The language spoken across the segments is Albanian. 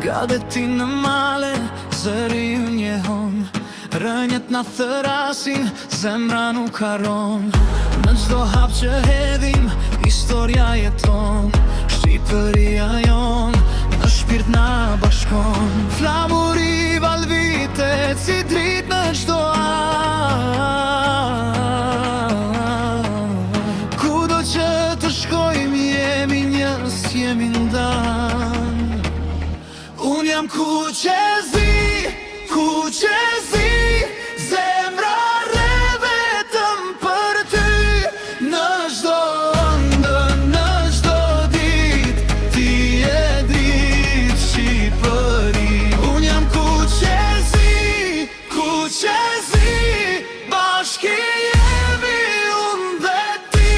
Gadeti në male, zëri ju njehon, rënjet na thërasin, zemra nuk haron. Në çdo hap që hedhim, historia jeton, Shqipëria jon, në shpirt na bashkon. Flamuri valvitet si drit në çdo kudo që të shkojmë, jemi njës, jemi ndan. Unë jam Kuqezi, Kuqezi, zemra re vetëm për ty. Në çdo ëndër, në çdo ditë, ti je dritë Shqipëri. Unë jam Kuqezi, Kuqezi, bashkë jemi unë dhe ti.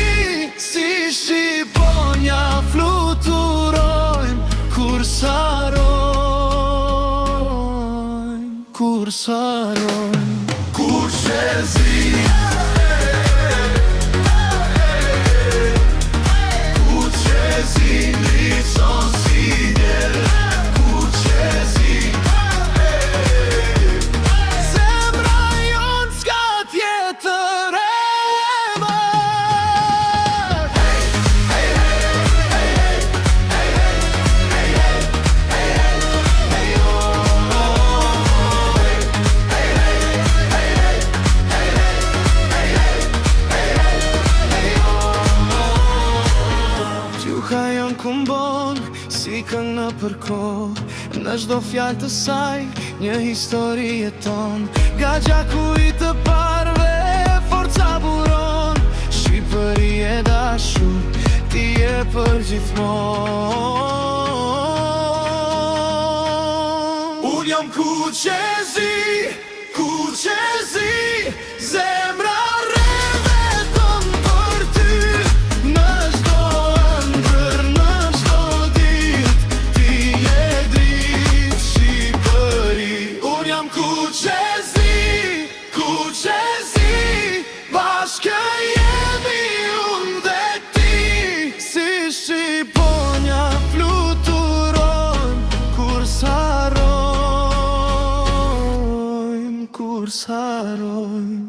Si shqiponja fluturojmë kur sarojmë, kur sarojmë. Kuqezi, Kuqezi, ngriçon si diell. Kuqezi, zemra jon s'ka tjetër emër. Gjuha jon kumbon, si këngë në përkohë, në çdo fjalë të saj, një histori jeton. Nga gjaku i të parve, forca buron, Shqipëri e dashur, ti je për gjithmonë. Unë jam Kuqezi, Kuqezi, zemra Kuqezi, Kuqezi, bashkë jemi unë dhe ti. Si shqiponja fluturojmë kur sarojmë, kur sarojmë.